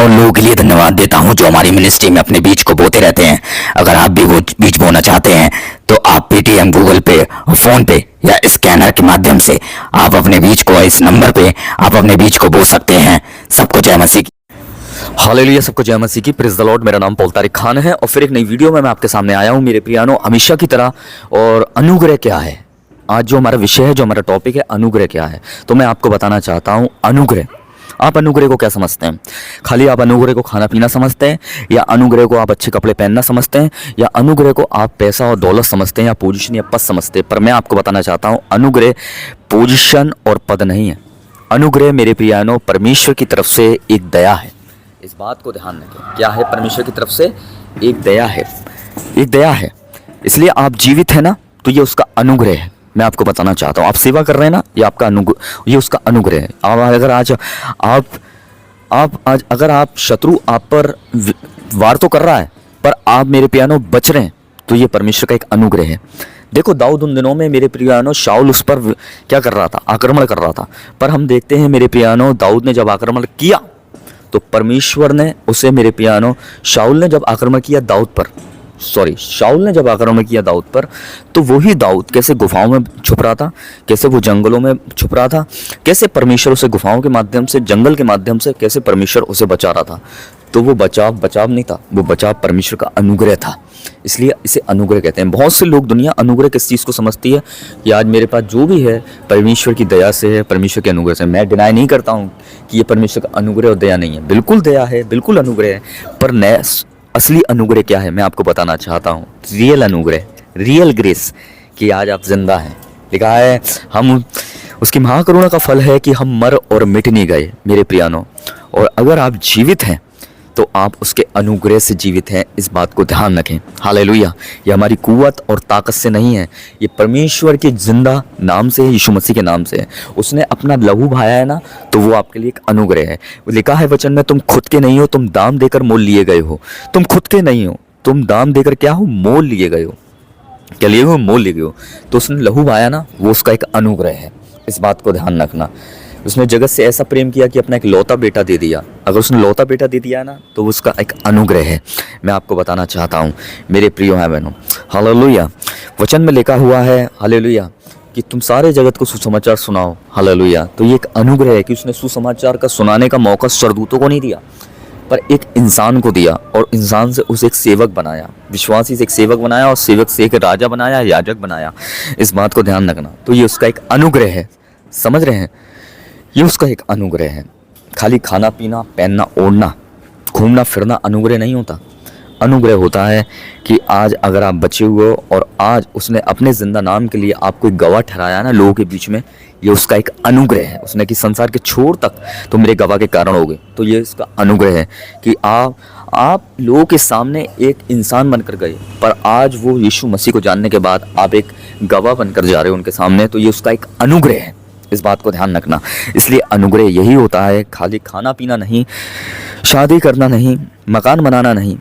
मैं उन लोगों के लिए धन्यवाद देता हूं जो हमारी मिनिस्ट्री में अपने बीज को बोते रहते हैं। अगर आप भी वो बीज बोना चाहते हैं तो आप पेटीएम, गूगल पे, फोन पे या स्कैनर के माध्यम से आप अपने बीज को इस नंबर पे आप अपने बीज को बो सकते हैं। सबको जय मसीह की। हालेलुया, सबको जय मसीह की। Praise the Lord. मेरा नाम पॉल तारिक खान है और फिर एक नई वीडियो में मैं आपके सामने आया हूं मेरे प्रियानो, हमेशा की तरह। और अनुग्रह क्या है, आज जो हमारा विषय है, जो हमारा टॉपिक है, अनुग्रह क्या है, तो मैं आपको बताना चाहता हूं अनुग्रह। आप अनुग्रह को क्या समझते हैं? खाली आप अनुग्रह को खाना पीना समझते हैं, या अनुग्रह को आप अच्छे कपड़े पहनना समझते हैं, या अनुग्रह को आप पैसा और दौलत समझते हैं, या पोजीशन या पद समझते हैं? पर मैं आपको बताना चाहता हूं अनुग्रह पोजीशन और पद नहीं है। अनुग्रह मेरे प्रियानो परमेश्वर की तरफ से एक दया है। इस बात को ध्यान रखें। क्या है? परमेश्वर की तरफ से एक दया है, एक दया है। इसलिए आप जीवित है ना, तो ये उसका अनुग्रह है। मैं आपको बताना चाहता हूँ, आप सेवा कर रहे हैं ना, ये आपका ये उसका अनुग्रह है। अगर आप शत्रु आप पर वार तो कर रहा है, पर आप मेरे प्रियानो बच रहे हैं, तो ये परमेश्वर का एक अनुग्रह है। देखो, दाऊद उन दिनों में मेरे प्रियानो, शाऊल उस पर क्या कर रहा था? आक्रमण कर रहा था। पर हम देखते हैं मेरे प्रियानो, दाऊद ने जब आक्रमण किया तो परमेश्वर ने उसे, मेरे प्रियानो, शाऊल ने जब आक्रमण किया दाऊद पर, तो वही दाऊद कैसे गुफाओं में छुप रहा था, कैसे वो जंगलों में छुप रहा था, कैसे परमेश्वर उसे गुफाओं के माध्यम से, जंगल के माध्यम से कैसे परमेश्वर उसे बचा रहा था। तो वो बचाव नहीं था, वो बचाव परमेश्वर का अनुग्रह था। इसलिए इसे अनुग्रह कहते हैं। बहुत से लोग, दुनिया अनुग्रह किस चीज़ को समझती है कि आज मेरे पास जो भी है परमेश्वर की दया से है, परमेश्वर के अनुग्रह से। मैं डिनाई नहीं करता हूँ कि ये परमेश्वर का अनुग्रह और दया नहीं है, बिल्कुल दया है, बिल्कुल अनुग्रह है। पर असली अनुग्रह क्या है, मैं आपको बताना चाहता हूँ। रियल अनुग्रह, रियल ग्रेस, कि आज आप जिंदा हैं। लिखा है, हम उसकी महाकरुणा का फल है कि हम मर और मिट नहीं गए मेरे प्रियानो। और अगर आप जीवित हैं तो आप उसके अनुग्रह से जीवित हैं। इस बात को ध्यान रखें। हालेलुया। ये हमारी कुव्वत और ताकत से नहीं है, ये परमेश्वर के जिंदा नाम से है, यीशु मसीह के नाम से है। उसने अपना लहू बहाया है ना, तो वो आपके लिए एक अनुग्रह है। लिखा है वचन में, तुम खुद के नहीं हो, तुम दाम देकर मोल लिए गए हो। तुम खुद के नहीं हो, तुम दाम देकर क्या हो? मोल लिए गए हो। क्या लिए हो? मोल लिए गए हो। तो उसने लहू बहाया ना, वो उसका एक अनुग्रह है। इस बात को ध्यान रखना। उसने जगत से ऐसा प्रेम किया कि अपना एक लौता बेटा दे दिया। अगर उसने लौता बेटा दे दिया ना, तो उसका एक अनुग्रह है। मैं आपको बताना चाहता हूँ मेरे प्रियो है बहनों, हालेलुया। वचन में लिखा हुआ है, हालेलुया, कि तुम सारे जगत को सुसमाचार सुनाओ। हालेलुया। तो ये एक अनुग्रह है कि उसने सुसमाचार का सुनाने का मौका स्वर्गदूतों को नहीं दिया, पर एक इंसान को दिया, और इंसान से उसे एक सेवक बनाया, विश्वासी से एक सेवक बनाया, और सेवक से एक राजा बनाया, याजक बनाया। इस बात को ध्यान रखना। तो ये उसका एक अनुग्रह है। समझ रहे हैं? ये उसका एक अनुग्रह है। खाली खाना पीना, पहनना ओढ़ना, घूमना फिरना अनुग्रह नहीं होता। अनुग्रह होता है कि आज अगर आप बचे हुए हो और आज उसने अपने जिंदा नाम के लिए आपको एक गवाह ठहराया ना लोगों के बीच में, ये उसका एक अनुग्रह है। उसने कि संसार के छोर तक तो मेरे गवाह के कारण हो गए। तो ये उसका अनुग्रह है कि आप लोगों के सामने एक इंसान बनकर गए, पर आज वो यीशु मसीह को जानने के बाद आप एक गवाह बनकर जा रहे हो उनके सामने। तो ये उसका एक अनुग्रह है। इस बात को ध्यान रखना। इसलिए अनुग्रह यही होता है, खाली खाना पीना नहीं, शादी करना नहीं, मकान बनाना नहीं,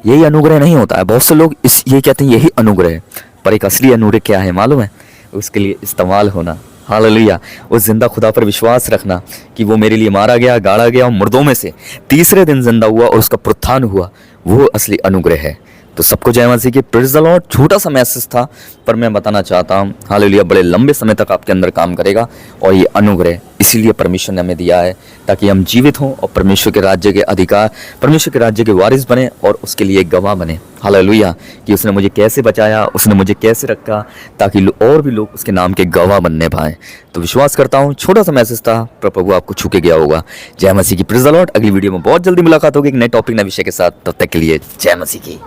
यही अनुग्रह नहीं होता है। बहुत से लोग ये कहते हैं यही अनुग्रह है, पर एक असली अनुग्रह क्या है मालूम है? उसके लिए इस्तेमाल होना। हालेलुया। उस जिंदा खुदा पर विश्वास रखना कि वो मेरे लिए मारा गया, गाड़ा गया और मुर्दों में से तीसरे दिन जिंदा हुआ और उसका पुनरुत्थान हुआ, वो असली अनुग्रह है। तो सबको जय मसीह की। Praise the Lord. छोटा सा मैसेज था, पर मैं बताना चाहता हूँ, हालेलुया, बड़े लंबे समय तक आपके अंदर काम करेगा। और ये अनुग्रह इसीलिए परमेश्वर ने हमें दिया है, ताकि हम जीवित हों और परमेश्वर के राज्य के अधिकार, परमेश्वर के राज्य के वारिस बने और उसके लिए एक गवाह बने। हालेलुया। कि उसने मुझे कैसे बचाया, उसने मुझे कैसे रखा, ताकि और भी लोग उसके नाम के गवाह बनने पाएँ। तो विश्वास करता हूँ छोटा सा मैसेज था, पर प्रभु आपको छू के गया होगा। जय मसीह की। Praise the Lord. अगली वीडियो में बहुत जल्दी मुलाकात होगी एक नए टॉपिक, नए विषय के साथ। तब तक के लिए जय मसीह की।